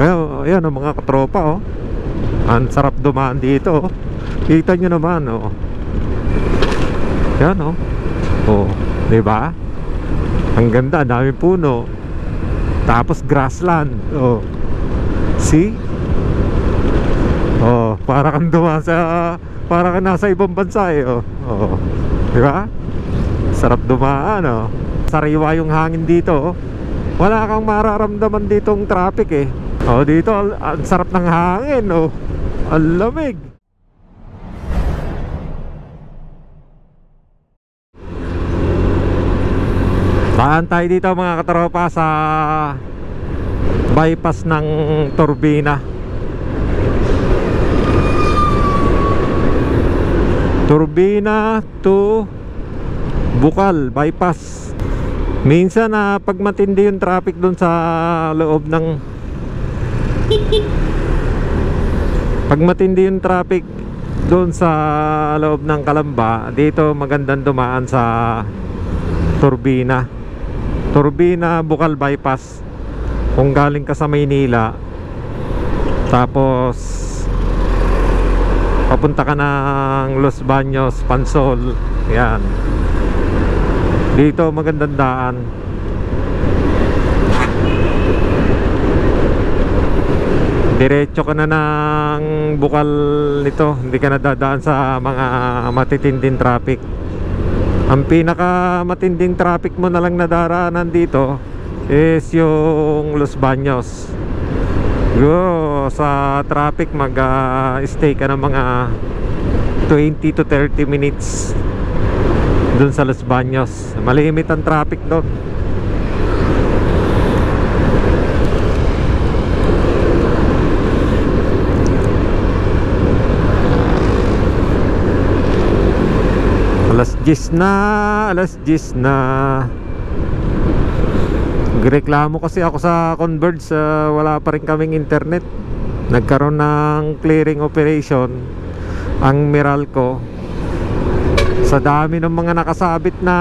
Ayan oh, mga katropa oh. Ang sarap dumaan dito oh. Kita nyo naman oh. Ayan oh. Oh, diba? Ang ganda, daming puno. Tapos grassland oh. See? Oh, para kang dumaan sa, para kang nasa ibang bansa eh oh. Oh, diba? Sarap dumaan oh. Sariwa yung hangin dito oh. Wala kang mararamdaman ditong traffic eh. Oh, dito ang sarap ng hangin oh. Ang lamig. Daan tayo dito mga katropa sa bypass ng Turbina. Turbina to Bukal bypass. Minsan pag matindi yung traffic doon sa loob ng pag matindi yung traffic doon sa loob ng Calamba, dito magandang dumaan sa Turbina. Turbina Bukal bypass. Kung galing ka sa Maynila tapos papunta ka ng Los Baños, Pansol, yan, dito magandang daan. Diretso ka na ng Bukal nito, hindi ka na dadaan sa mga matitinding traffic. Ang pinaka matinding traffic mo na lang na daraanan dito is yung Los Baños. Go sa traffic, mag-stay ka ng mga 20 to 30 minutes dun sa Los Baños. Malimit ang traffic doon. Alas 10 na, alas 10 na. Nagreklamo kasi ako sa Converge, wala pa rin kaming internet. Nagkaroon ng clearing operation ang Meralco. Sa dami ng mga nakasabit na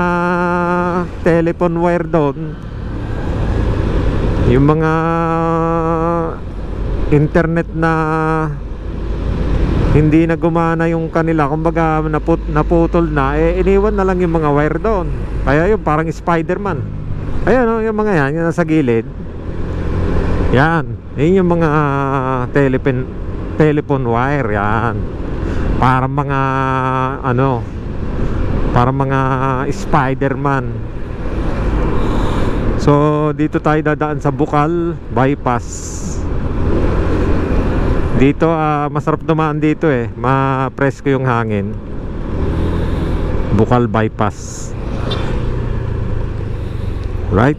telephone wire doon, yung mga internet na hindi na gumana yung kanila, kumbaga naputol na, iniwan na lang yung mga wire doon. Kaya yung parang Spider-Man. Ayan o, yung mga yan, yung nasa gilid. Yan, yun yung mga telephone wire. Yan, parang mga ano, parang mga Spider-Man. So dito tayo dadaan sa Bukal bypass. Dito masarap dumaan dito eh, ma-presko yung hangin. Bukal bypass. Right?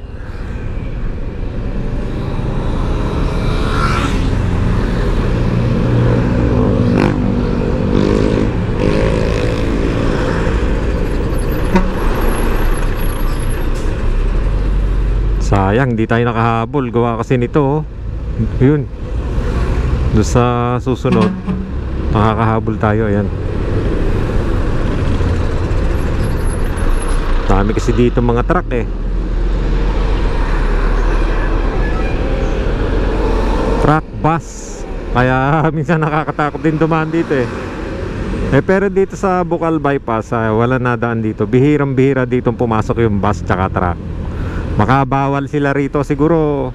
Sayang, di tayo nakahabol. Gawa kasi nito oh. Yun, doon sa susunod makakahabol tayo. Ayan, dami kasi dito mga truck eh. Truck, bus. Kaya minsan nakakatakot din dumaan dito eh. Pero dito sa Bukal bypass wala na daan dito. Bihirang-bihira ditong pumasok yung bus tsaka truck. Makabawal sila rito siguro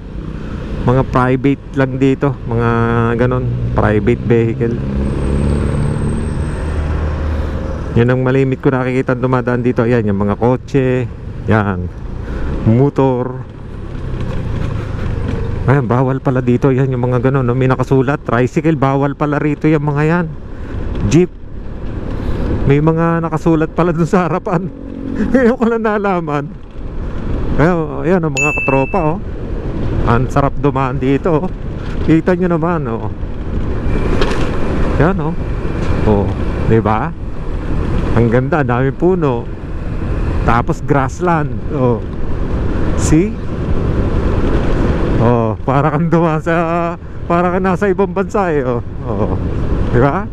mga private lang dito, mga ganon, private vehicle. Yan ang malimit ko nakikita dumadaan dito. Ayan, yung mga kotse, yan, motor. Ayan, bawal pala dito. Yan yung mga ganon, no? May nakasulat, tricycle, bawal pala rito yung mga yan. Jeep, may mga nakasulat pala dun sa harapan. Ngayon ko lang nalaman. Ayan oh, mga katropa oh. Ang sarap dumaan dito oh. Kita nyo naman oh. Yan oh. Oh, diba? Ang ganda, daming puno. Tapos grassland oh. See? Oh, para kang dumaan sa, para kang nasa ibang bansa eh oh. Oh, diba?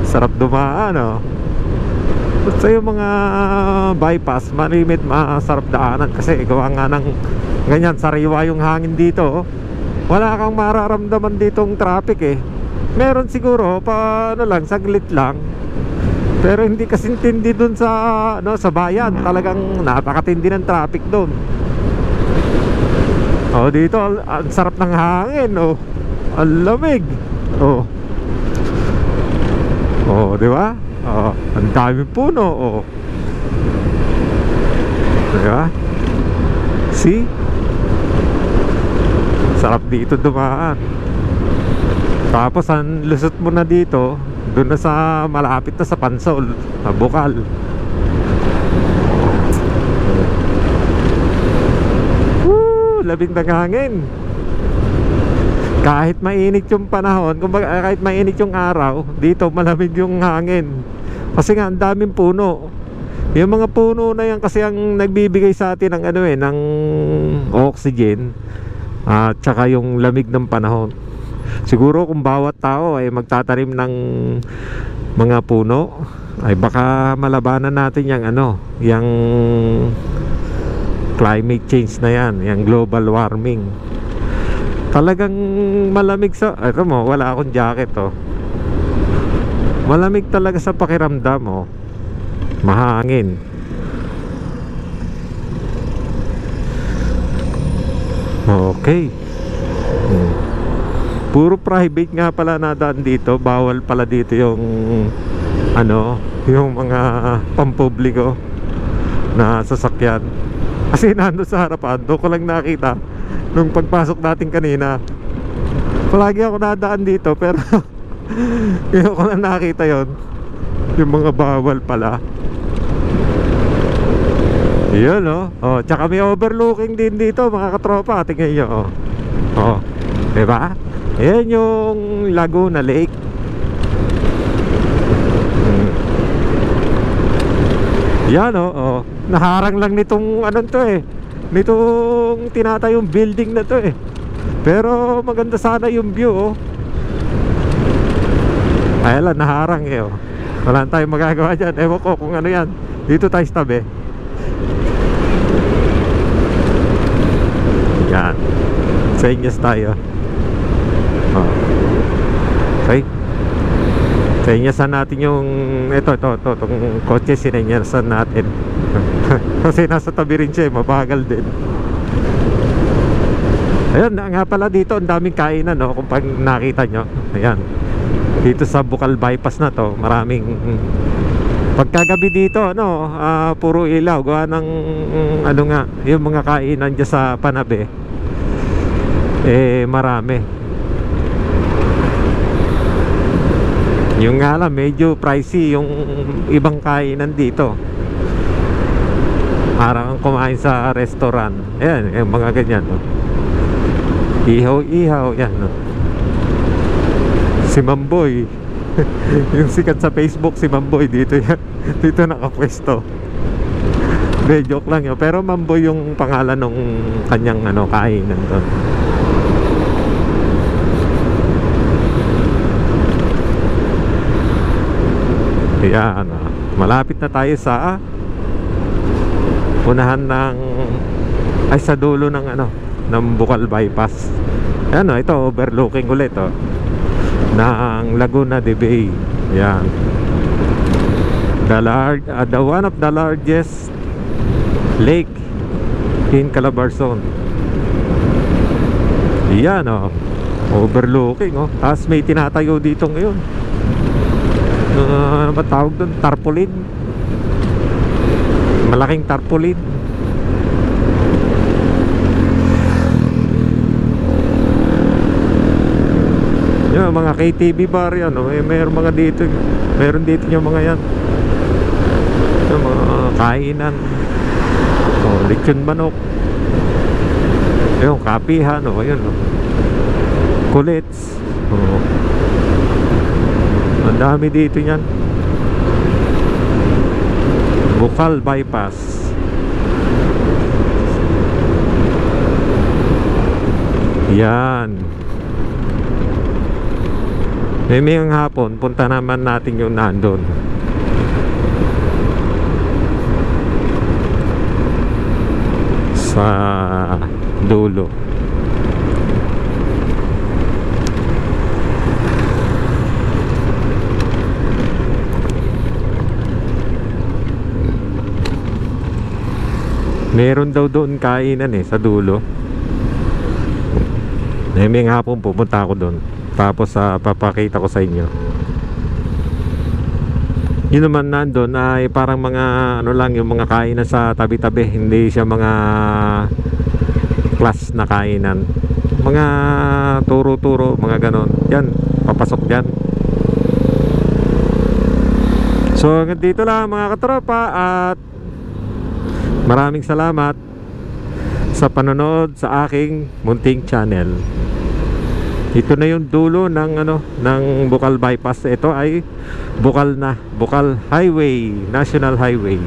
Sarap dumaan oh. Sa yung mga bypass, malimit, masarap daanan kasi gawa nga ng ganyan, sariwa yung hangin dito oh. wala kang mararamdaman ditong traffic eh. Meron siguro pa ano lang, saglit lang. Pero hindi kasintindi dun sa ano, sa bayan. Talagang napakatindi ng traffic doon. Oh, dito ang sarap ng hangin, oh. Ang lamig. Oh. Oh, di ba? Oh, ang daming puno, oh. Di ba? See? Sarap dito dumaan. Tapos ang lusot mo na dito, doon na sa malapit na sa Pansol, sa Bukal. Woo! Labing ng hangin. Kahit mainit yung panahon, kumbaga kahit mainit yung araw, dito malamig yung hangin. Kasi nga ang daming puno. Yung mga puno na yan kasi ang nagbibigay sa atin ng ano eh, ng oxygen at saka yung lamig ng panahon. Siguro kung bawat tao ay magtatanim ng mga puno, ay baka malabanan natin yung ano, yung climate change na yan, yung global warming. Talagang malamig sa, ito mo, wala akong jacket, oh. Malamig talaga sa pakiramdam, oh. Mahangin. Okay. Puro private nga pala nadaan dito. Bawal pala dito yung ano, yung mga pampubliko na sasakyan. Kasi nando sa harapan, doon ko lang nakita nung pagpasok natin kanina. Palagi ako nadaan dito, pero ngayon ko lang nakita yon, yung mga bawal pala. Yun, oh. Oh, tsaka may overlooking din dito, mga katropa. Tingnan nyo, oh. Oh, diba? Ayan yung Laguna Lake. Yan, oh, oh. Naharang lang nitong ano to eh, nitong tinatayong building na to eh. Pero maganda sana yung view, oh. Ayan lang, naharang eh, oh. Wala tayong magagawa dyan. Ewan ko kung ano yan. Dito tayo sa tabi. Yan. Senyas tayo. Oh. Okay. Senyasan natin yung ito, itong kotse, sinenyasan natin. Kasi nasa tabi rin siya, mabagal din. Ayan, nga pala dito, ang daming kainan, no? Kung pag nakita nyo. Ayan. Dito sa Bukal Bypass na to, maraming pagkagabi dito, ano, puro ilaw, gawa ng ano nga, yung mga kainan dyan sa Panabe, eh marami. Yung nga lang, medyo pricey yung ibang kainan dito. Parang kumain sa restaurant. Ayan, yung mga ganyan, no? Ihaw-ihaw, yan, no? Si Mamboy. Yung sikat sa Facebook, si Mamboy, dito yan. Dito nakapwesto. De, joke lang yun. Pero Mamboy yung pangalan ng kanyang ano, kainan doon. Ayan, malapit na tayo sa unahan ng, ay, sa dulo ng ano, ng Bukal Bypass. Ayan, ito overlooking ulit, oh, ng Laguna de Bay. Yan. The one of the largest lake in Calabarzon. Yan, oh, overlooking, oh. Tapos may tinatayo dito ngayon. Ano ba tawag doon? Tarpaulin. Malaking tarpaulin. Yung mga KTV bar yan, oh. Mayroon mga dito. Mayroon dito yung mga yan, yung mga kainan, oh, lechon manok, yung kapihan, oh, ayun, oh. Kulits, oh. Ang dami dito yan. Bukal Bypass. Yan. Mamayang hapon, punta naman natin yung nandun. Sa dulo. Meron daw doon kainan sa dulo. May hapon pupunta ako doon. Tapos papakita ko sa inyo. Yun naman nandun ay parang mga ano lang, yung mga kainan sa tabi-tabi. Hindi siya mga class na kainan. Mga turo-turo, mga ganon. Yan, papasok dyan. So hanggang dito lang mga katropa. At maraming salamat sa panonood sa aking munting channel. Ito na yung dulo ng ng Bukal Bypass. Ito ay Bukal Highway, National Highway.